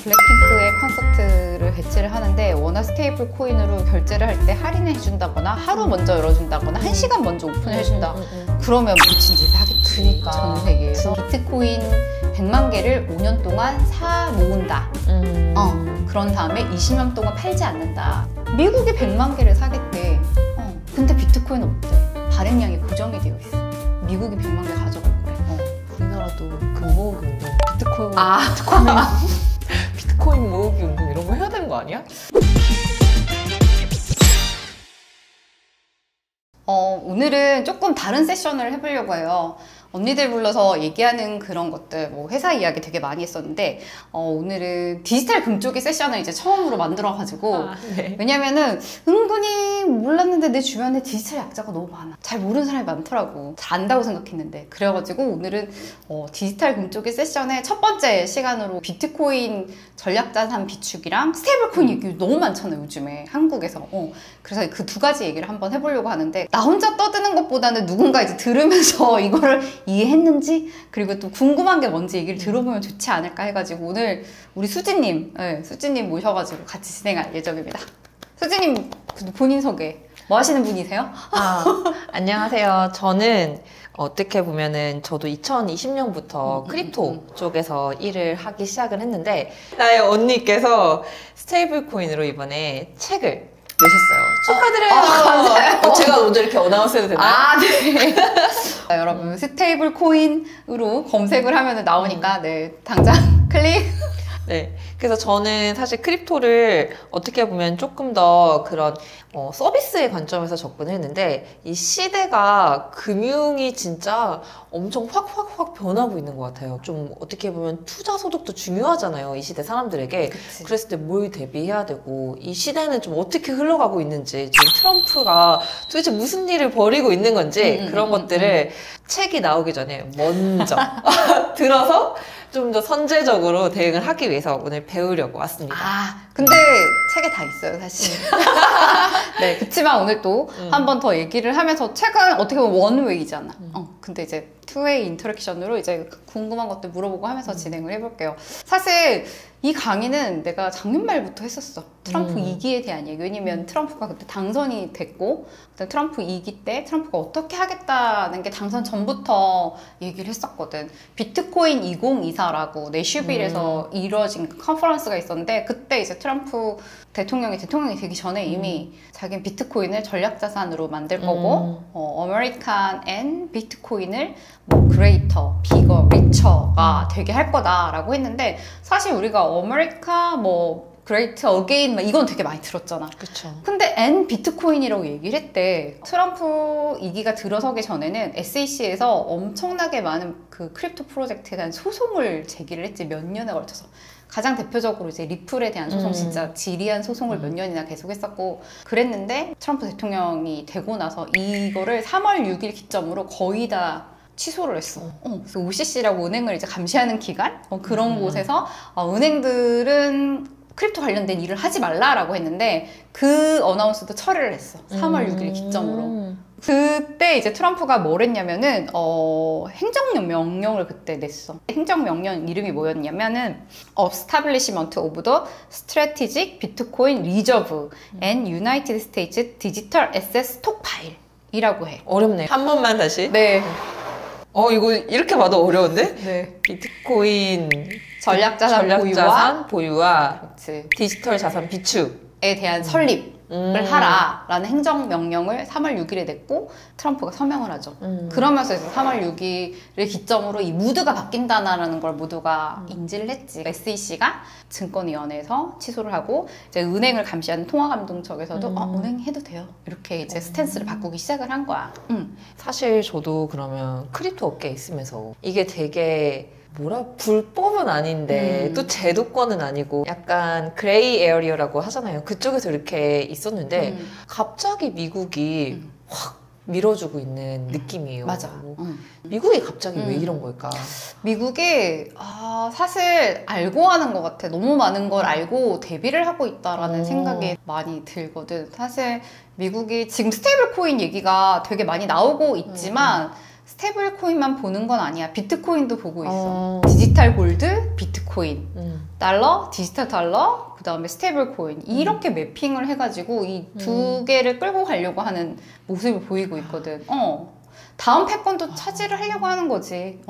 블랙핑크의 콘서트를 개최를 하는데 워낙 스테이블 코인으로 결제를 할 때 할인을 해준다거나 하루 먼저 열어준다거나 1시간 먼저 오픈을 해준다. 그러면 미친 짓을 하겠지. 그러니까. 전 세계에서. 비트코인 100만 개를 5년 동안 사 모은다. 그런 다음에 20년 동안 팔지 않는다. 미국이 100만 개를 사겠대. 근데 비트코인은 어때? 발행량이 고정이 되어 있어. 미국이 100만 개 가져갈 거래. 우리나라도 그 모으기 운동, 비트코인 비트코인 모으기 운동 이런 거 해야 되는 거 아니야? 오늘은 조금 다른 세션을 해보려고 해요. 언니들 불러서 얘기하는 그런 것들, 뭐 회사 이야기 되게 많이 했었는데 오늘은 디지털 금 쪽의 세션을 이제 처음으로 만들어가지고 네. 왜냐면은 은근히 몰랐는데 내 주변에 디지털 약자가 너무 많아. 잘 모르는 사람이 많더라고. 잘 안다고 생각했는데. 그래가지고 오늘은 디지털 금 쪽의 세션의 첫 번째 시간으로 비트코인 전략자산 비축이랑 스테이블코인 얘기 너무 많잖아요, 요즘에 한국에서. 그래서 그 두 가지 얘기를 한번 해보려고 하는데 나 혼자 떠드는 것보다는 누군가 이제 들으면서 이거를 이해했는지 그리고 또 궁금한 게 뭔지 얘기를 들어보면 좋지 않을까 해가지고 오늘 우리 수지님 수지님 모셔가지고 같이 진행할 예정입니다. 수지님 본인 소개 뭐 하시는 분이세요? 안녕하세요. 저는 어떻게 보면은 저도 2020년부터 크립토 쪽에서 일을 하기 시작을 했는데 나의 언니께서 스테이블 코인으로 이번에 책을 내셨어요. 축하드려요. 감사해요. 제가 먼저 이렇게 어나운스 해도 되나요? 네. 여러분 스테이블 코인으로 검색을 하면 나오니까 네 당장 클릭. 네. 그래서 저는 사실 크립토를 어떻게 보면 조금 더 그런 서비스의 관점에서 접근을 했는데 이 시대가 금융이 진짜 엄청 확 변하고 있는 것 같아요. 좀 어떻게 보면 투자 소득도 중요하잖아요. 이 시대 사람들에게. 그치. 그랬을 때 뭘 대비해야 되고 이 시대는 좀 어떻게 흘러가고 있는지 지금 트럼프가 도대체 무슨 일을 벌이고 있는 건지 그런 것들을 책이 나오기 전에 먼저 들어서 좀 더 선제적으로 대응을 하기 위해서 오늘 배우려고 왔습니다. 근데 책에 다 있어요, 사실. 네, 그치만 오늘 또 한 번 더 얘기를 하면서 책은 어떻게 보면 원웨이잖아. 근데 이제 투웨이 인터랙션으로 이제 궁금한 것들 물어보고 하면서 진행을 해볼게요. 사실 이 강의는 내가 작년 말부터 했었어. 트럼프 2기에 대한 얘기. 왜냐면 트럼프가 그때 당선이 됐고 트럼프 2기 때 트럼프가 어떻게 하겠다는 게 당선 전부터 얘기를 했었거든. 비트코인 2024라고 내슈빌에서 이루어진 컨퍼런스가 있었는데 그때 이제 트럼프 대통령이 되기 전에 이미 자기는 비트코인을 전략자산으로 만들 거고 아메리칸 앤 비트코인을 뭐 그레이터, 비거, 리처가 되게 할 거다라고 했는데 사실 우리가 아메리카 뭐 그레이트 어게인 이건 되게 많이 들었잖아. 그렇죠. 근데 N 비트코인이라고 얘기를 했대. 트럼프 2기가 들어서기 전에는 SEC에서 엄청나게 많은 그 크립토 프로젝트에 대한 소송을 제기를 했지. 몇 년에 걸쳐서. 가장 대표적으로 이제 리플에 대한 소송, 진짜 지리한 소송을 몇 년이나 계속했었고 그랬는데 트럼프 대통령이 되고 나서 이거를 3월 6일 기점으로 거의 다 취소를 했어. 그래서 OCC라고 은행을 이제 감시하는 기관? 그런 곳에서 은행들은 크립토 관련된 일을 하지 말라라고 했는데 그 어나운스도 처리를 했어. 3월 6일 기점으로. 그때 이제 트럼프가 뭘 했냐면은 행정명령을 그때 냈어. 행정명령 이름이 뭐였냐면은 Establishment of the Strategic Bitcoin Reserve and United States Digital Asset Stockpile 이라고 해. 어렵네. 한 번만 다시. 네. 이거 이렇게 봐도 어려운데? 네. 비트코인 전략자산 보유와 그렇지. 디지털 자산 비축에 대한 설립을 하라라는 행정명령을 3월 6일에 냈고 트럼프가 서명을 하죠. 그러면서 이제 3월 6일을 기점으로 이 무드가 바뀐다라는 걸 모두가 인지를 했지. SEC가 증권위원회에서 취소를 하고 이제 은행을 감시하는 통화감독청에서도 은행 해도 돼요. 이렇게 이제 스탠스를 바꾸기 시작을 한 거야. 사실 저도 그러면 크립토 업계에 있으면서 이게 되게 불법은 아닌데 또 제도권은 아니고 약간 그레이 에어리어라고 하잖아요. 그쪽에서 이렇게 있었는데 갑자기 미국이 확 밀어주고 있는 느낌이에요. 맞아. 미국이 갑자기 왜 이런 걸까? 미국이 사실 알고 하는 것 같아. 너무 많은 걸 알고 대비를 하고 있다라는 생각이 많이 들거든. 사실 미국이 지금 스테이블 코인 얘기가 되게 많이 나오고 있지만 스테이블 코인만 보는 건 아니야. 비트코인도 보고 있어. 디지털 골드, 비트코인, 달러, 디지털 달러, 그 다음에 스테이블 코인 이렇게 매핑을 해가지고 이 두 개를 끌고 가려고 하는 모습을 보이고 있거든. 다음 패권도 차지를 하려고 하는 거지.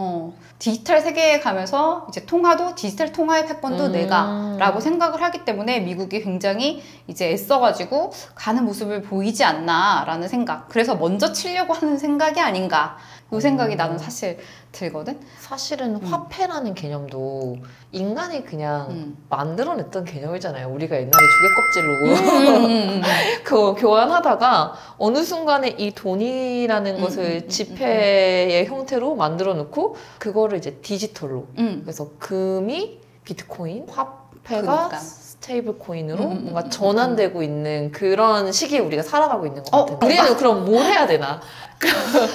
디지털 세계에 가면서 이제 통화도 디지털 통화의 패권도 내가라고 생각을 하기 때문에 미국이 굉장히 이제 애써가지고 가는 모습을 보이지 않나라는 생각. 그래서 먼저 치려고 하는 생각이 아닌가. 이 생각이 나는 사실 들거든. 사실은 화폐라는 개념도 인간이 그냥 만들어냈던 개념이잖아요. 우리가 옛날에 조개껍질로 그거 교환하다가 어느 순간에 이 돈이라는 것을 지폐의 형태로 만들어 놓고 그거를 이제 디지털로 그래서 금이 비트코인, 화폐가 그러니까. 스테이블 코인으로 뭔가 전환되고 있는 그런 시기에 우리가 살아가고 있는 것 같아요. 우리는 그럼 뭘 해야 되나?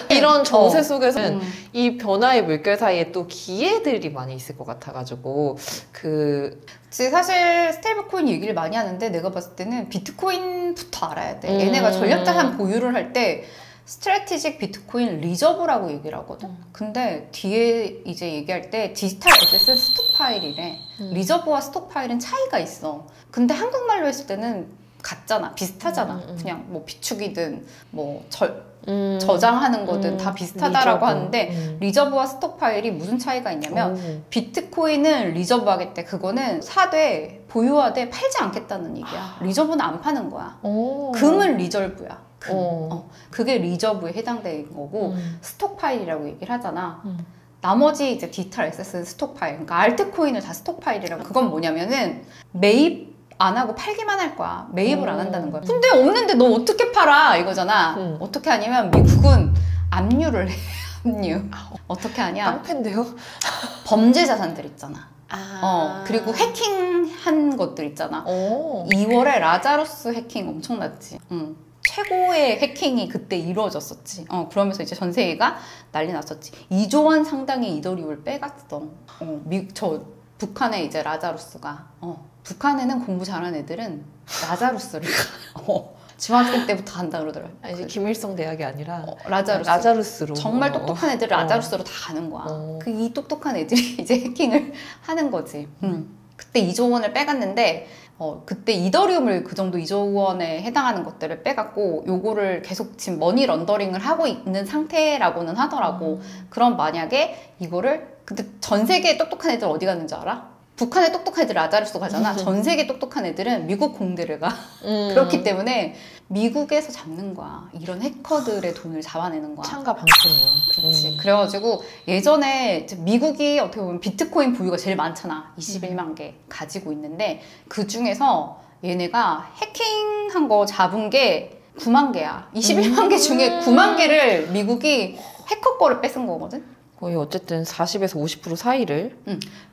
이런 정세 속에서는 이 변화의 물결 사이에 또 기회들이 많이 있을 것 같아가지고 사실 스테이블 코인 얘기를 많이 하는데 내가 봤을 때는 비트코인부터 알아야 돼. 얘네가 전략자산 보유를 할 때 스트래티직 비트코인 리저브라고 얘기를 하거든. 근데 뒤에 이제 얘기할 때 디지털 에셋은 스톡파일이래. 리저브와 스톡파일은 차이가 있어. 근데 한국말로 했을 때는 같잖아. 비슷하잖아. 그냥 뭐 비축이든 뭐 저장하는 거든 다 비슷하다라고 하는데 리저브와 스톡파일이 무슨 차이가 있냐면 비트코인은 리저브 하겠대. 그거는 사되 보유하되 팔지 않겠다는 얘기야. 리저브는 안 파는 거야. 금은 리저브야. 그게 리저브에 해당되는 거고 스톡파일이라고 얘기를 하잖아. 나머지 이제 디지털 에셋은 스톡파일. 그러니까 알트코인을 다 스톡파일이라고. 그건 뭐냐면은 매입 안 하고 팔기만 할 거야. 매입을 안 한다는 거야. 근데 없는데 너 어떻게 팔아? 이거잖아. 어떻게 하냐면 미국은 압류를 해. 압류. 어떻게 하냐? 깡패인데요? 범죄 자산들 있잖아. 그리고 해킹한 것들 있잖아. 2월에 라자루스 해킹 엄청났지. 최고의 해킹이 그때 이루어졌었지. 그러면서 이제 전 세계가 난리 났었지. 2조 원 상당의 이더리움을 빼갔어. 북한에 이제 라자루스가. 북한에는 공부 잘하는 애들은 라자루스를 중학생 때부터 간다 그러더라고. 이제 김일성 대학이 아니라 라자루스로. 정말 똑똑한 애들은 라자루스로 다 가는 거야. 이 똑똑한 애들이 이제 해킹을 하는 거지. 그때 2조 원을 빼갔는데 그때 이더리움을 그 정도 2조 원에 해당하는 것들을 빼갔고 요거를 계속 지금 머니 런더링을 하고 있는 상태라고는 하더라고. 그럼 만약에 이거를 근데 전 세계에 똑똑한 애들 어디 갔는지 알아? 북한의 똑똑한 애들 라자루스 가잖아. 전 세계 똑똑한 애들은 미국 공대를 가. 그렇기 때문에 미국에서 잡는 거야. 이런 해커들의 돈을 잡아내는 거야. 창과 방패네요. 그렇지. 그래가지고 예전에 미국이 어떻게 보면 비트코인 보유가 제일 많잖아. 21만 개 가지고 있는데 그 중에서 얘네가 해킹한 거 잡은 게 9만 개야. 21만 개 중에 9만 개를 미국이 해커 거를 뺏은 거거든. 거의 어쨌든 40에서 50% 사이를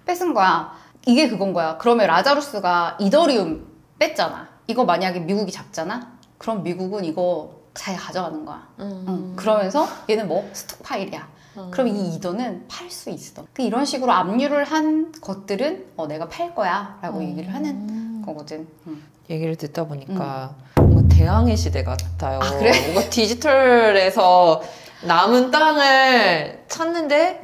뺏은 거야. 이게 그건 거야. 그러면 라자루스가 이더리움 뺐잖아. 이거 만약에 미국이 잡잖아? 그럼 미국은 이거 잘 가져가는 거야. 그러면서 얘는 뭐? 스톡파일이야. 그럼 이 이더는 팔 수 있어. 이런 식으로 압류를 한 것들은 내가 팔 거야 라고 얘기를 하는 거거든. 얘기를 듣다 보니까 뭔가 대항해 시대 같아요. 아, 그래? 뭔가 디지털에서 남은 땅을 찾는데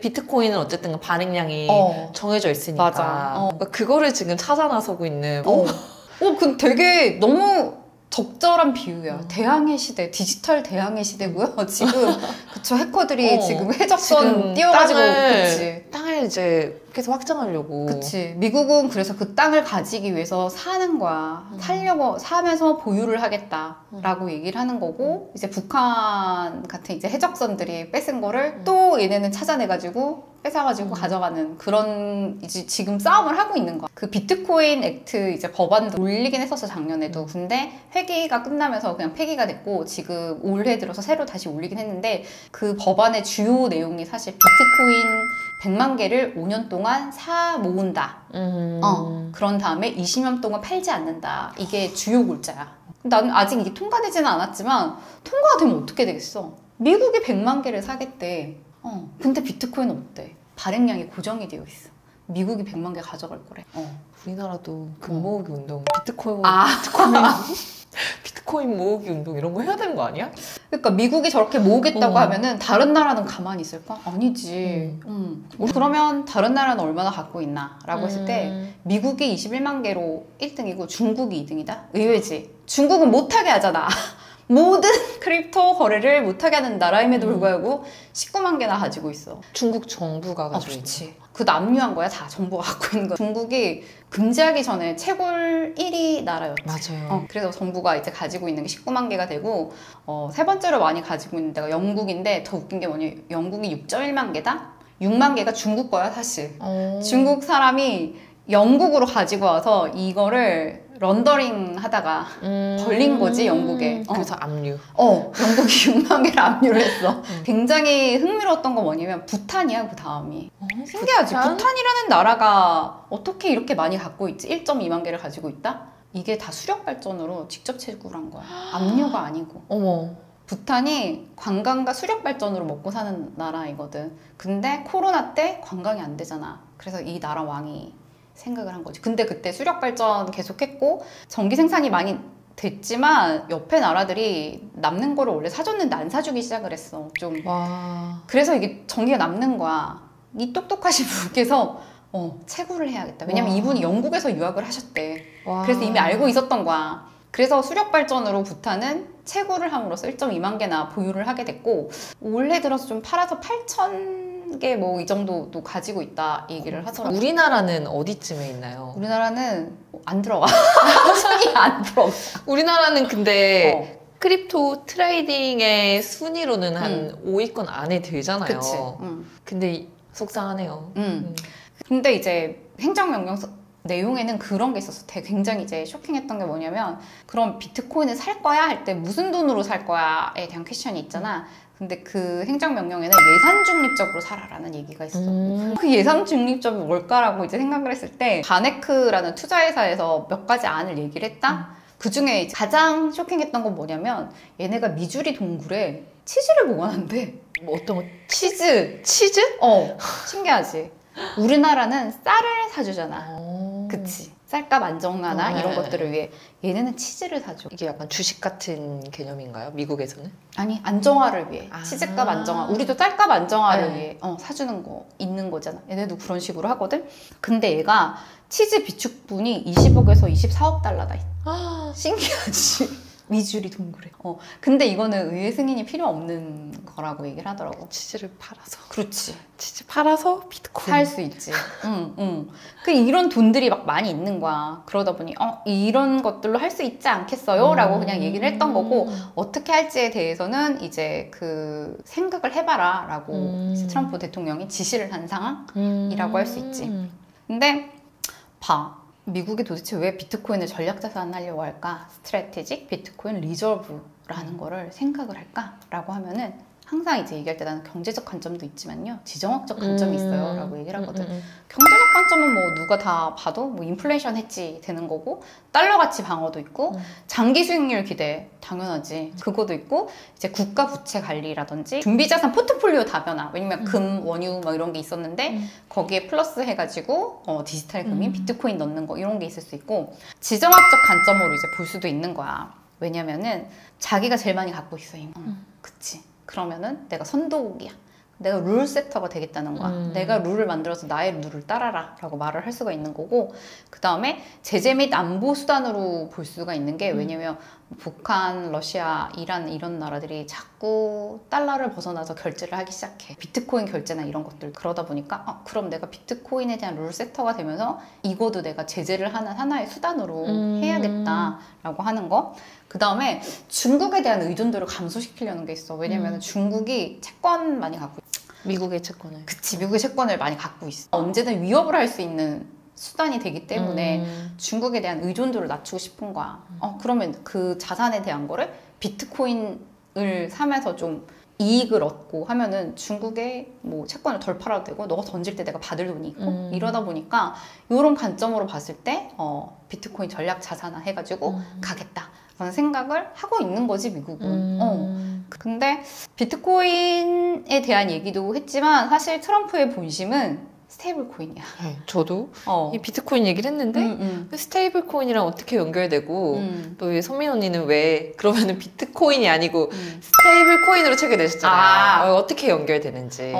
비트코인은 어쨌든 발행량이 정해져 있으니까 맞아. 그거를 지금 찾아 나서고 있는 그 되게 너무 적절한 비유야. 대항해 시대, 디지털 대항해 시대고요. 지금 그쵸 해커들이 지금 해적선 띄워가지고 땅을 이제 계속 확장하려고. 그치. 미국은 그래서 그 땅을 가지기 위해서 사는 거야. 살려고 사면서 보유를 하겠다라고 얘기를 하는 거고 이제 북한 같은 이제 해적선들이 뺏은 거를 또 얘네는 찾아내가지고 뺏어가지고 가져가는 그런 이제 지금 싸움을 하고 있는 거야. 그 비트코인 액트 이제 법안도 올리긴 했었어 작년에도. 근데 회기가 끝나면서 그냥 폐기가 됐고 지금 올해 들어서 새로 다시 올리긴 했는데 그 법안의 주요 내용이 사실 비트코인 100만 개를 5년 동안 사 모은다. 그런 다음에 20년 동안 팔지 않는다. 이게 주요 골자야. 나는 아직 이게 통과되지는 않았지만 통과가 되면 어떻게 되겠어? 미국이 100만 개를 사겠대. 근데 비트코인은 어때? 발행량이 고정이 되어 있어. 미국이 100만 개 가져갈 거래. 우리나라도 금 모으기 운동, 비트코인 비트코인 모으기 운동 이런 거 해야 되는 거 아니야? 그러니까 미국이 저렇게 모으겠다고 어. 하면은 다른 나라는 가만히 있을까? 아니지. 우리 그러면 다른 나라는 얼마나 갖고 있나? 라고 했을 때 미국이 21만 개로 1등이고 중국이 2등이다? 의외지. 중국은 못하게 하잖아. 모든 크립토 거래를 못하게 하는 나라임에도 불구하고 19만 개나 가지고 있어. 중국 정부가 가지고 그렇지. 그 남유한 거야. 다 정부가 갖고 있는 거야. 중국이 금지하기 전에 채굴 1위 나라였지. 맞아요. 그래서 정부가 이제 가지고 있는 게 19만 개가 되고 세 번째로 많이 가지고 있는 데가 영국인데 더 웃긴 게 뭐냐. 영국이 6.1만 개다? 6만 개가 중국 거야 사실. 중국 사람이 영국으로 가지고 와서 이거를 런더링 하다가 걸린 거지 영국에. 그래서 압류. 영국이 6만 개를 압류를 했어. 굉장히 흥미로웠던 건 뭐냐면 부탄이야 그 다음이. 신기하지. 부탄이라는 나라가 어떻게 이렇게 많이 갖고 있지? 1.2만 개를 가지고 있다? 이게 다 수력 발전으로 직접 채굴한 거야. 압류가 아니고. 어머. 부탄이 관광과 수력 발전으로 먹고 사는 나라이거든. 근데 코로나 때 관광이 안 되잖아. 그래서 이 나라 왕이 생각을 한 거지. 근데 그때 수력 발전 계속했고 전기 생산이 많이 됐지만 옆에 나라들이 남는 거를 원래 사줬는데 안 사주기 시작을 했어. 좀. 와. 그래서 이게 전기가 남는 거야. 이 똑똑하신 분께서 채굴을 해야겠다. 왜냐면 와. 이분이 영국에서 유학을 하셨대. 와. 그래서 이미 알고 있었던 거야. 그래서 수력 발전으로 부탄은 채굴을 함으로써 1.2만 개나 보유를 하게 됐고 올해 들어서 좀 팔아서 8천 개 뭐 이 정도도 가지고 있다 얘기를 하더라고요. 우리나라는 어디쯤에 있나요? 우리나라는 안 들어가. 손이 안 들어가. 우리나라는 근데 크립토 트레이딩의 순위로는 한 5위권 안에 들잖아요. 그치. 근데 속상하네요. 근데 이제 행정명령 내용에는 그런 게 있었어. 굉장히 이제 쇼킹했던 게 뭐냐면 그럼 비트코인을 살 거야 할 때 무슨 돈으로 살 거야에 대한 퀘션이 있잖아. 근데 그 행정명령에는 예산 중립적으로 살아라는 얘기가 있어. 그 예산 중립적이 뭘까라고 이제 생각을 했을 때 바네크라는 투자회사에서 몇 가지 안을 얘기를 했다. 그 중에 가장 쇼킹했던 건 뭐냐면 얘네가 미주리 동굴에 치즈를 보관한대. 뭐 어떤 거? 치즈. 치즈? 신기하지. 우리나라는 쌀을 사주잖아. 그치. 쌀값 안정화나 이런 것들을 위해 얘네는 치즈를 사줘. 이게 약간 주식 같은 개념인가요? 미국에서는? 아니 안정화를 위해. 치즈값 안정화. 우리도 쌀값 안정화를 위해 사주는 거 있는 거잖아. 얘네도 그런 식으로 하거든. 근데 얘가 치즈 비축분이 20억에서 24억 달러다. 신기하지. 미주리 동굴에. 근데 이거는 의회 승인이 필요 없는 거라고 얘기를 하더라고. 치즈를 팔아서. 그렇지. 치즈 팔아서 비트코인. 살 수 있지. 그 이런 돈들이 막 많이 있는 거야. 그러다 보니 이런 것들로 할 수 있지 않겠어요? 라고 그냥 얘기를 했던 거고 어떻게 할지에 대해서는 이제 그 생각을 해봐라 라고 이제 트럼프 대통령이 지시를 한 상황이라고 할 수 있지. 근데 봐. 미국이 도대체 왜 비트코인을 전략자산 하려고 할까? 스트래테직 비트코인 리저브라는 거를 생각을 할까? 라고 하면은 항상 이제 얘기할 때 나는 경제적 관점도 있지만요. 지정학적 관점이 있어요. 라고 얘기를 하거든. 경제적 관점은 뭐 누가 다 봐도 뭐 인플레이션 해지 되는 거고 달러 가치 방어도 있고 장기 수익률 기대 당연하지. 그거도 있고 이제 국가 부채 관리라든지 준비자산 포트폴리오 다변화. 왜냐면 금, 원유 막 이런 게 있었는데 거기에 플러스 해가지고 디지털 금인, 비트코인 넣는 거 이런 게 있을 수 있고 지정학적 관점으로 이제 볼 수도 있는 거야. 왜냐면은 자기가 제일 많이 갖고 있어. 그치. 그러면은 내가 선도국이야. 내가 룰 세터가 되겠다는 거야. 내가 룰을 만들어서 나의 룰을 따라라 라고 말을 할 수가 있는 거고 그 다음에 제재 및 안보 수단으로 볼 수가 있는 게 왜냐면 북한, 러시아, 이란 이런 나라들이 자꾸 달러를 벗어나서 결제를 하기 시작해. 비트코인 결제나 이런 것들. 그러다 보니까 그럼 내가 비트코인에 대한 룰 세터가 되면서 이거도 내가 제재를 하는 하나의 수단으로 해야겠다라고 하는 거. 그 다음에 중국에 대한 의존도를 감소시키려는 게 있어. 왜냐면 중국이 채권 많이 갖고 있어. 미국의 채권을. 그치. 미국의 채권을 많이 갖고 있어. 언제든 위협을 할 수 있는 수단이 되기 때문에 중국에 대한 의존도를 낮추고 싶은 거야. 그러면 그 자산에 대한 거를 비트코인을 사면서 좀 이익을 얻고 하면은 중국에 뭐 채권을 덜 팔아도 되고 너가 던질 때 내가 받을 돈이 있고 이러다 보니까 이런 관점으로 봤을 때 비트코인 전략 자산화 해가지고 가겠다 라는 생각을 하고 있는 거지 미국은. 근데 비트코인에 대한 얘기도 했지만 사실 트럼프의 본심은 스테이블 코인이야. 네, 저도 이 비트코인 얘기를 했는데 스테이블 코인이랑 어떻게 연결되고 또 이 선민 언니는 왜 그러면은 비트코인이 아니고 스테이블 코인으로 책을 내셨잖아요. 어떻게 연결되는지.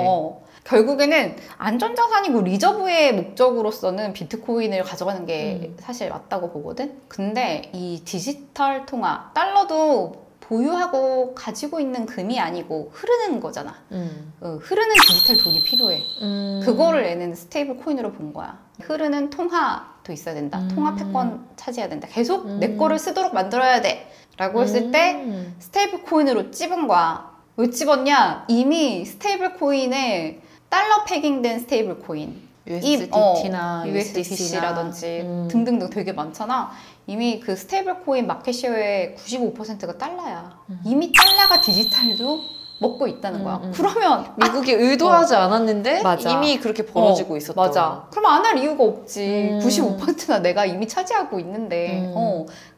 결국에는 안전자산이고 리저브의 목적으로서는 비트코인을 가져가는 게 사실 맞다고 보거든. 근데 이 디지털 통화, 달러도 보유하고 가지고 있는 금이 아니고 흐르는 거잖아. 흐르는 디지털 돈이 필요해. 그거를 얘는 스테이블 코인으로 본 거야. 흐르는 통화도 있어야 된다. 통화 패권 차지해야 된다. 계속 내 거를 쓰도록 만들어야 돼. 라고 했을 때 스테이블 코인으로 찝은 거야. 왜 찝었냐? 이미 스테이블 코인에 달러 패깅된 스테이블 코인. USDT나 USDC라든지 등등등 되게 많잖아. 이미 그 스테이블 코인 마켓쉐어의 95%가 달러야. 이미 달러가 디지털도 먹고 있다는 거야. 그러면 미국이 의도하지 않았는데 맞아. 이미 그렇게 벌어지고 있었다. 맞아. 그럼 안 할 이유가 없지. 95%나 내가 이미 차지하고 있는데.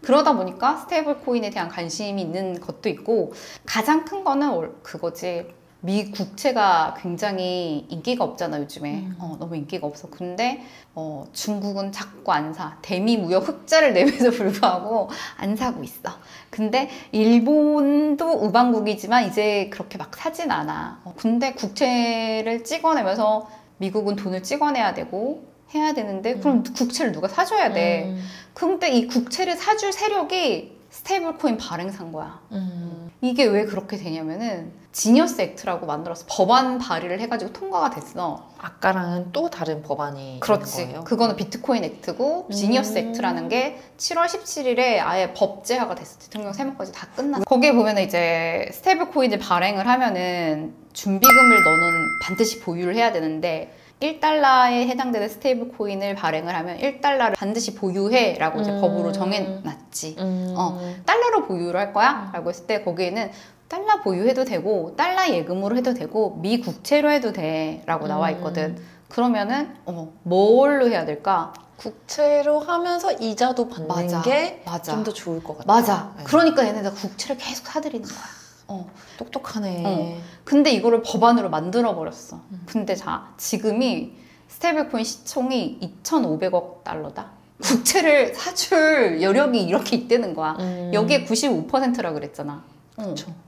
그러다 보니까 스테이블 코인에 대한 관심이 있는 것도 있고 가장 큰 거는 그거지. 미 국채가 굉장히 인기가 없잖아 요즘에. 너무 인기가 없어. 근데 중국은 자꾸 안 사. 대미 무역 흑자를 내면서 불구하고 안 사고 있어. 근데 일본도 우방국이지만 이제 그렇게 막 사진 않아. 근데 국채를 찍어내면서 미국은 돈을 찍어내야 되고 해야 되는데 그럼 국채를 누가 사줘야 돼. 근데 이 국채를 사줄 세력이 스테이블 코인 발행사인 거야. 이게 왜 그렇게 되냐면은 지니어스 액트라고 만들어서 법안 발의를 해가지고 통과가 됐어. 아까랑은 또 다른 법안이 그렇지. 있는 거예요? 그거는 비트코인 액트고 지니어스 액트라는 게 7월 17일에 아예 법제화가 됐어. 대통령 세무까지 다 끝났어. 거기에 보면 이제 스테이블 코인을 발행을 하면은 준비금을 너는 반드시 보유를 해야 되는데 1달러에 해당되는 스테이블 코인을 발행을 하면 1달러를 반드시 보유해 라고 이제 법으로 정해놨지. 달러로 보유를 할 거야? 라고 했을 때 거기에는 달러 보유해도 되고 달러 예금으로 해도 되고 미 국채로 해도 돼 라고 나와 있거든. 그러면은 뭘로 해야 될까? 국채로 하면서 이자도 받는 게 좀 더 좋을 것 같아. 맞아. 네. 그러니까 얘네가 국채를 계속 사들이는 거야. 똑똑하네. 근데 이거를 법안으로 만들어 버렸어. 근데 지금이 스테이블 코인 시총이 2,500억 달러다. 국채를 사줄 여력이 이렇게 있다는 거야. 여기에 95%라 그랬잖아.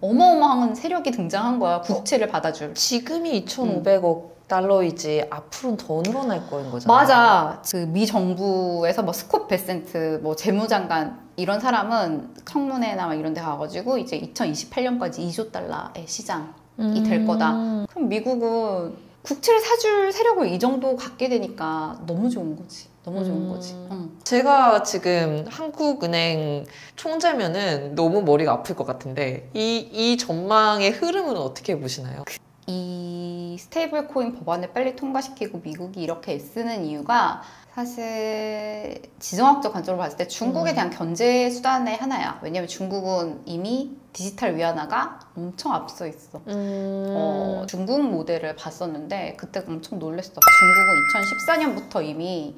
어마어마한 세력이 등장한 거야. 국채를 받아줄. 지금이 2,500억 달러이지 앞으로는 더 늘어날 거인 거잖아. 맞아. 그 미 정부에서 뭐 스콧 베센트 뭐 재무장관 이런 사람은 청문회나 막 이런 데 가가지고 이제 2028년까지 2조 달러의 시장이 될 거다. 그럼 미국은 국채를 사줄 세력을 이 정도 갖게 되니까 너무 좋은 거지. 너무 좋은 거지. 제가 지금 한국은행 총재면은 너무 머리가 아플 것 같은데 이 전망의 흐름은 어떻게 보시나요? 이 스테이블 코인 법안을 빨리 통과시키고 미국이 이렇게 애쓰는 이유가 사실 지정학적 관점으로 봤을 때 중국에 대한 견제 수단의 하나야. 왜냐면 중국은 이미 디지털 위안화가 엄청 앞서 있어. 중국 모델을 봤었는데 그때 엄청 놀랬어. 중국은 2014년부터 이미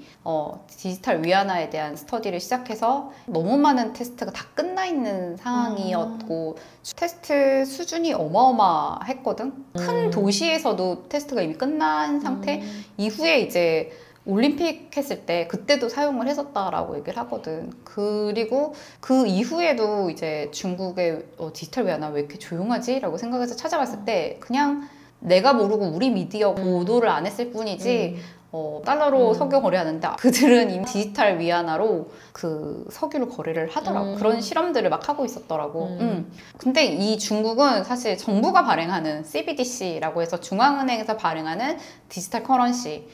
디지털 위안화에 대한 스터디를 시작해서 너무 많은 테스트가 다 끝나 있는 상황이었고 테스트 수준이 어마어마했거든. 큰 도시에서도 테스트가 이미 끝난 상태. 이후에 이제 올림픽 했을 때 그때도 사용을 했었다라고 얘기를 하거든. 그리고 그 이후에도 이제 중국의 디지털 위안화 왜 이렇게 조용하지? 라고 생각해서 찾아봤을 때 그냥 내가 모르고 우리 미디어 보도를 안 했을 뿐이지 달러로 석유 거래하는데 그들은 이미 디지털 위안화로 그 석유를 거래를 하더라고. 그런 실험들을 막 하고 있었더라고. 근데 이 중국은 사실 정부가 발행하는 CBDC라고 해서 중앙은행에서 발행하는 디지털 커런시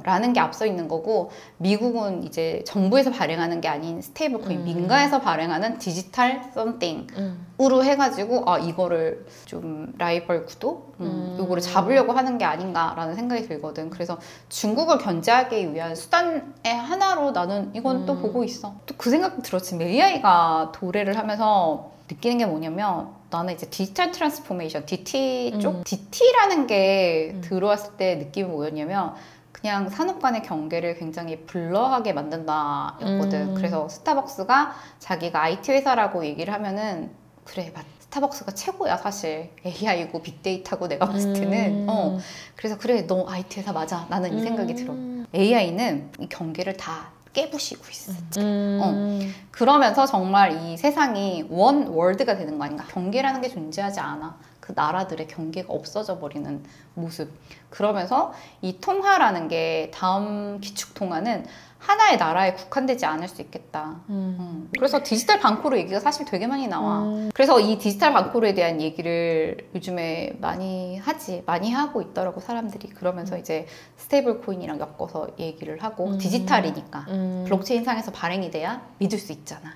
라는 게 앞서 있는 거고 미국은 이제 정부에서 발행하는 게 아닌 스테이블 코인 민간에서 발행하는 디지털 썸띵으로 해가지고 이거를 좀 라이벌 구도 요거를 잡으려고 하는 게 아닌가라는 생각이 들거든. 그래서 중국을 견제하기 위한 수단의 하나로 나는 이건 또 보고 있어. 또 그 생각도 들었지. AI가 도래를 하면서 느끼는 게 뭐냐면 나는 이제 디지털 트랜스포메이션 DT 쪽 DT라는 게 들어왔을 때 느낌이 뭐였냐면 그냥 산업 간의 경계를 굉장히 블러하게 만든다였거든. 그래서 스타벅스가 자기가 IT 회사라고 얘기를 하면은 그래 스타벅스가 최고야 사실. AI고 빅데이터고 내가 봤을 때는. 그래서 그래 너 IT 회사 맞아. 나는 이 생각이 들어. AI는 이 경계를 다 깨부시고 있어. 그러면서 정말 이 세상이 원 월드가 되는 거 아닌가. 경계라는 게 존재하지 않아. 그 나라들의 경계가 없어져 버리는 모습. 그러면서 이 통화라는 게 다음 기축 통화는 하나의 나라에 국한되지 않을 수 있겠다. 그래서 디지털 방코르 얘기가 사실 되게 많이 나와. 그래서 이 디지털 방코르에 대한 얘기를 요즘에 많이 하고 있더라고 사람들이. 그러면서 이제 스테이블 코인이랑 엮어서 얘기를 하고 디지털이니까 블록체인 상에서 발행이 돼야 믿을 수 있잖아.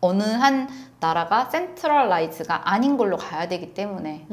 어느 한 나라가 센트럴라이즈가 아닌 걸로 가야 되기 때문에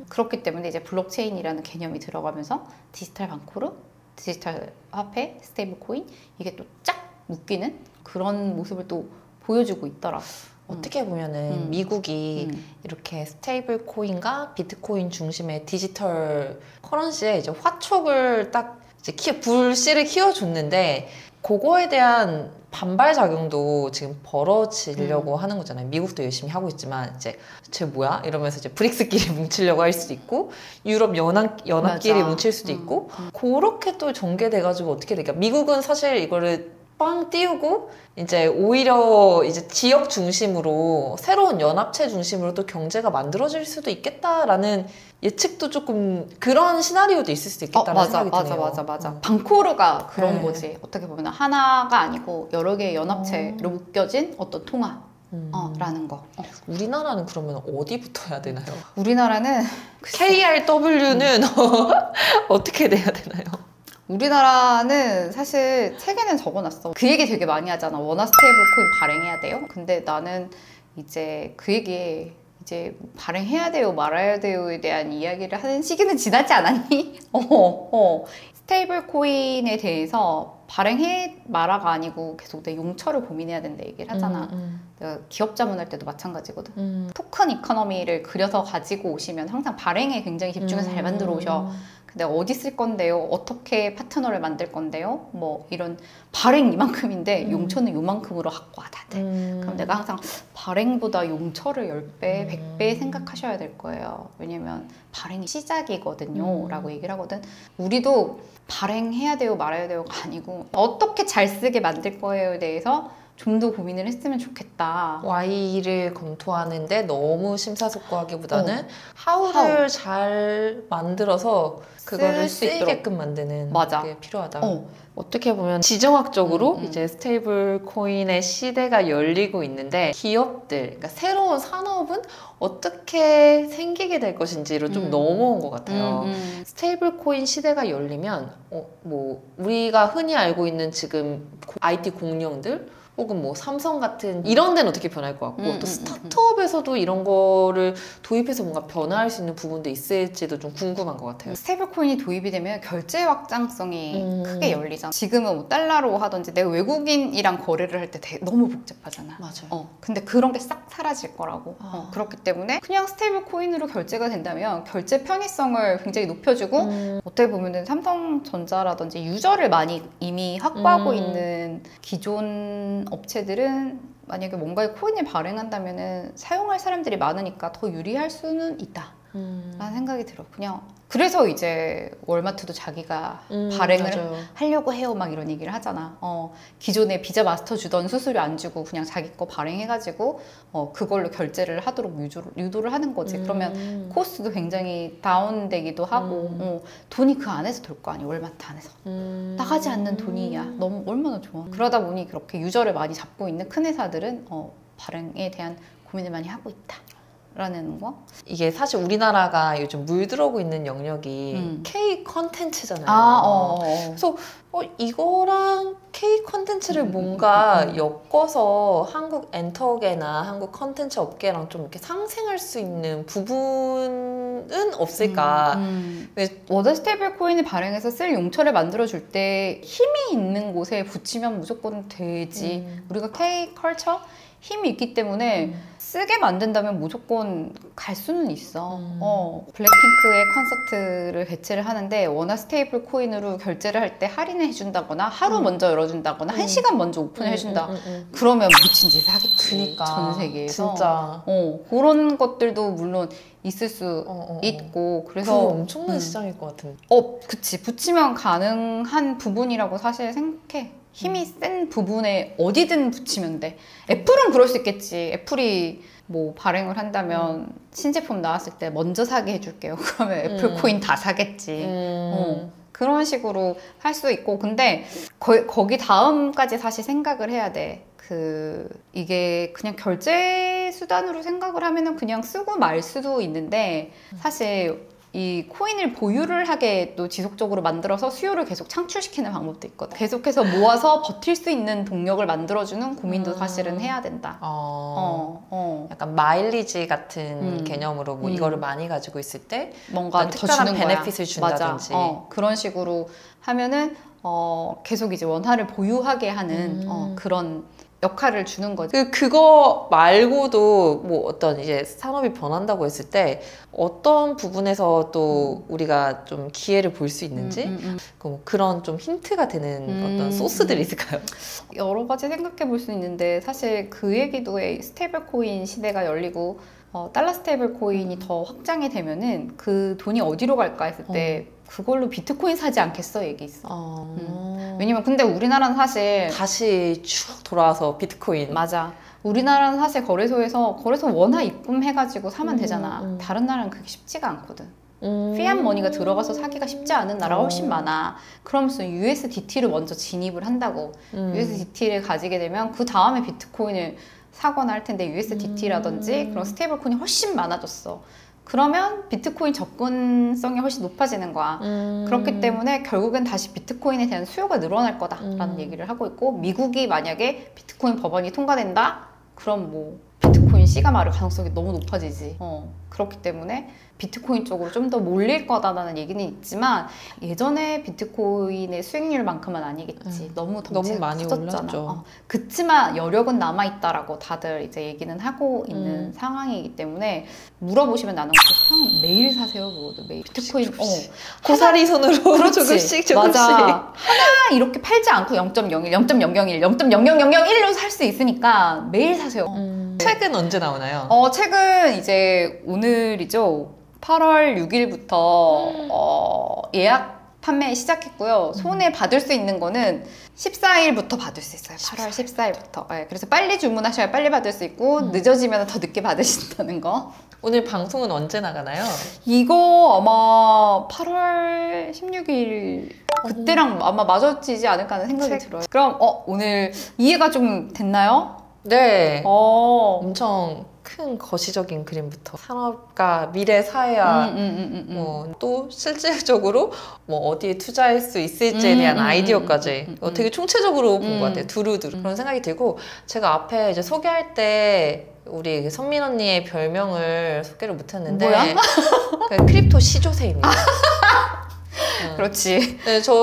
그렇기 때문에 이제 블록체인이라는 개념이 들어가면서 디지털 방코르, 디지털 화폐, 스테이블 코인 이게 또 쫙 묶이는 그런 모습을 또 보여주고 있더라. 어떻게 보면은 미국이 이렇게 스테이블 코인과 비트코인 중심의 디지털 커런시에 이제 화촉을 딱 이제 불씨를 키워줬는데 그거에 대한 반발 작용도 지금 벌어지려고 하는 거잖아요. 미국도 열심히 하고 있지만 이제 쟤 뭐야? 이러면서 이제 브릭스끼리 뭉치려고 할 수도 있고 유럽 연합끼리 맞아. 뭉칠 수도 있고 그렇게 또 전개돼가지고 어떻게 될까? 미국은 사실 이거를 빵 띄우고 이제 오히려 이제 지역 중심으로 새로운 연합체 중심으로 또 경제가 만들어질 수도 있겠다라는 예측도 조금 그런 시나리오도 있을 수도 있겠다는 생각이 드네요. 맞아. 방코르가 그런 거지. 어떻게 보면 하나가 아니고 여러 개의 연합체로 묶여진 어떤 통화라는 거. 우리나라는 그러면 어디부터 해야 되나요? 우리나라는 KRW는 어떻게 돼야 되나요? 우리나라는 사실 책에는 적어놨어. 그 얘기 되게 많이 하잖아. 원화 스테이블 코인 발행해야 돼요. 근데 나는 이제 그 얘기 이제 발행해야 돼요 말아야 돼요에 대한 이야기를 하는 시기는 지나지 않았니? 스테이블 코인에 대해서 발행해 마라가 아니고 계속 내 용처를 고민해야 된다 얘기를 하잖아. 내가 기업 자문할 때도 마찬가지거든. 토큰 이코노미를 그려서 가지고 오시면 항상 발행에 굉장히 집중해서 잘 만들어 오셔. 내가 어디 쓸 건데요? 어떻게 파트너를 만들 건데요? 뭐 이런 발행 이만큼인데 용처는 요만큼으로 갖고 와 다들. 그럼 내가 항상 발행보다 용처를 10배, 100배 생각하셔야 될 거예요. 왜냐면 발행이 시작이거든요 라고 얘기를 하거든. 우리도 발행해야 돼요 말아야 돼요가 아니고 어떻게 잘 쓰게 만들 거예요에 대해서 좀 더 고민을 했으면 좋겠다. Y를 검토하는데 너무 심사숙고하기보다는 How를 잘 만들어서 그거를 쓰이게끔 만드는 게 필요하다. 어떻게 보면 지정학적으로 이제 스테이블 코인의 시대가 열리고 있는데 기업들, 그러니까 새로운 산업은 어떻게 생기게 될 것인지로 좀 넘어온 것 같아요. 스테이블 코인 시대가 열리면 뭐 우리가 흔히 알고 있는 지금 IT 공룡들 혹은 뭐 삼성 같은 이런 데는 어떻게 변할 것 같고 또 스타트업에서도 이런 거를 도입해서 뭔가 변화할 수 있는 부분도 있을지도 좀 궁금한 것 같아요. 스테이블 코인이 도입이 되면 결제 확장성이 크게 열리잖아. 지금은 뭐 달러로 하든지 내가 외국인이랑 거래를 할 때 너무 복잡하잖아. 맞아요. 근데 그런 게 싹 사라질 거라고. 그렇기 때문에 그냥 스테이블 코인으로 결제가 된다면 결제 편의성을 굉장히 높여주고 어떻게 보면은 삼성전자라든지 유저를 많이 이미 확보하고 있는 기존 업체들은 만약에 뭔가의 코인을 발행한다면은 사용할 사람들이 많으니까 더 유리할 수는 있다 라는 생각이 들어. 그냥 그래서 이제 월마트도 자기가 발행을 맞아요. 하려고 해요 막 이런 얘기를 하잖아. 기존에 비자 마스터 주던 수수료 안 주고 그냥 자기 거 발행해가지고 그걸로 결제를 하도록 유도를 하는 거지. 그러면 코스트도 굉장히 다운되기도 하고 돈이 그 안에서 돌 거 아니야. 월마트 안에서 나가지 않는 돈이야. 너무 얼마나 좋아. 그러다 보니 그렇게 유저를 많이 잡고 있는 큰 회사들은 발행에 대한 고민을 많이 하고 있다 라는 거. 이게 사실 우리나라가 요즘 물들어오고 있는 영역이 K 컨텐츠잖아요. 그래서 이거랑 K 컨텐츠를 뭔가 엮어서 한국 엔터계나 한국 컨텐츠 업계랑 좀 이렇게 상생할 수 있는 부분은 없을까? 워드 스테이블 코인을 발행해서 쓸 용처를 만들어줄 때 힘이 있는 곳에 붙이면 무조건 되지. 우리가 K 컬처? 힘이 있기 때문에 쓰게 만든다면 무조건 갈 수는 있어. 블랙핑크의 콘서트를 개최를 하는데 원화 스테이블 코인으로 결제를 할 때 할인을 해준다거나 하루 먼저 열어준다거나 1시간 먼저 오픈을 해준다. 그러면 미친 짓을 하겠지. 그니까. 전 세계에서. 진짜. 그런 것들도 물론 있을 수 있고 그래서 엄청난 시장일 것 같은데. 그치. 붙이면 가능한 부분이라고 사실 생각해. 힘이 센 부분에 어디든 붙이면 돼. 애플은 그럴 수 있겠지. 애플이 뭐 발행을 한다면 신제품 나왔을 때 먼저 사게 해줄게요. 그러면 애플 코인 다 사겠지. 그런 식으로 할 수 있고 근데 거기 다음까지 사실 생각을 해야 돼. 이게 그냥 결제 수단으로 생각을 하면은 그냥 쓰고 말 수도 있는데 사실 이 코인을 보유를 하게 또 지속적으로 만들어서 수요를 계속 창출시키는 방법도 있거든. 계속해서 모아서 버틸 수 있는 동력을 만들어주는 고민도 사실은 해야 된다. 약간 마일리지 같은 개념으로 뭐 이거를 많이 가지고 있을 때 뭔가 더 특별한 주는 베네핏을 준다든지. 그런 식으로 하면은 계속 이제 원화를 보유하게 하는 그런 역할을 주는 거죠. 그거 말고도 뭐 어떤 이제 산업이 변한다고 했을 때 어떤 부분에서 또 우리가 좀 기회를 볼 수 있는지 그런 좀 힌트가 되는 어떤 소스들이 있을까요? 여러 가지 생각해 볼 수 있는데 사실 그 얘기도 해. 스테이블 코인 시대가 열리고 달러 스테이블 코인이 더 확장이 되면은 그 돈이 어디로 갈까 했을 때 그걸로 비트코인 사지 않겠어 얘기 있어. 왜냐면 근데 우리나라는 사실 다시 쭉 돌아와서 비트코인. 맞아. 우리나라는 사실 거래소 원화 입금해가지고 사면 되잖아. 다른 나라는 그게 쉽지가 않거든. 피앗 머니가 들어가서 사기가 쉽지 않은 나라가 훨씬 많아. 그러면서 USDT를 먼저 진입을 한다고. USDT를 가지게 되면 그 다음에 비트코인을 사거나 할 텐데 USDT라든지 그런 스테이블 코인이 훨씬 많아졌어. 그러면 비트코인 접근성이 훨씬 높아지는 거야. 그렇기 때문에 결국엔 다시 비트코인에 대한 수요가 늘어날 거다라는 얘기를 하고 있고 미국이 만약에 비트코인 법안이 통과된다? 그럼 뭐 비트코인 C가 마를 가능성이 너무 높아지지. 그렇기 때문에 비트코인 쪽으로 좀 더 몰릴 거다라는 얘기는 있지만 예전에 비트코인의 수익률만큼은 아니겠지. 너무 많이 커졌잖아. 올랐죠. 그치만 여력은 남아있다라고 다들 이제 얘기는 하고 있는 상황이기 때문에 물어보시면 나는 그냥 매일 사세요. 그거도 매일 비트코인 고사리 손으로 조금씩 맞아. 하나 이렇게 팔지 않고 0.01, 0.001, 0.00001로 살 수 있으니까 매일 사세요. 책은 언제 나오나요? 책은 이제 오늘이죠. 8월 6일부터 예약 판매 시작했고요. 손에 받을 수 있는 거는 14일부터 받을 수 있어요. 8월 14일부터. 네, 그래서 빨리 주문하셔야 빨리 받을 수 있고 늦어지면 더 늦게 받으신다는 거. 오늘 방송은 언제 나가나요? 이거 아마 8월 16일 그때랑 아마 맞아지지 않을까 하는 생각이 들어요. 그럼 오늘 이해가 좀 됐나요? 네. 엄청 큰 거시적인 그림부터 산업과 미래 사회와 또 실질적으로 뭐 어디에 투자할 수 있을지에 대한 아이디어까지 되게 총체적으로 본 것 같아요. 두루두루 그런 생각이 들고 제가 앞에 이제 소개할 때 우리 선민 언니의 별명을 소개를 못했는데 뭐야? 크립토 시조새입니다. 그렇지. 네, 저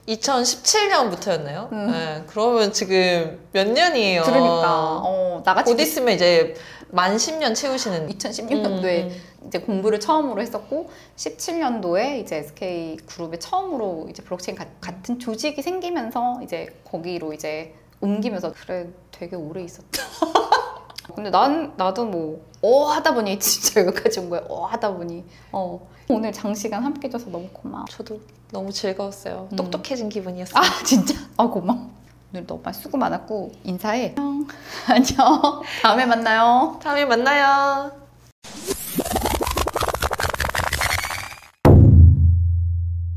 2017년부터였나요? 네, 그러면 지금 몇 년이에요? 그러니까 나같이 곧 있으면 이제 만 10년 채우시는 2016년도에 이제 공부를 처음으로 했었고 17년도에 이제 SK 그룹에 처음으로 이제 블록체인 같은 조직이 생기면서 이제 거기로 이제 옮기면서 그래 되게 오래 있었다. 근데 나도 뭐 하다 보니 진짜 여기까지 온 거야. 하다 보니 오늘 장시간 함께 해줘서 너무 고마워. 저도 너무 즐거웠어요. 똑똑해진 기분이었어요. 진짜? 고마워. 오늘도 많이 수고 많았고 인사해. 안녕. 다음에 만나요. 다음에 만나요.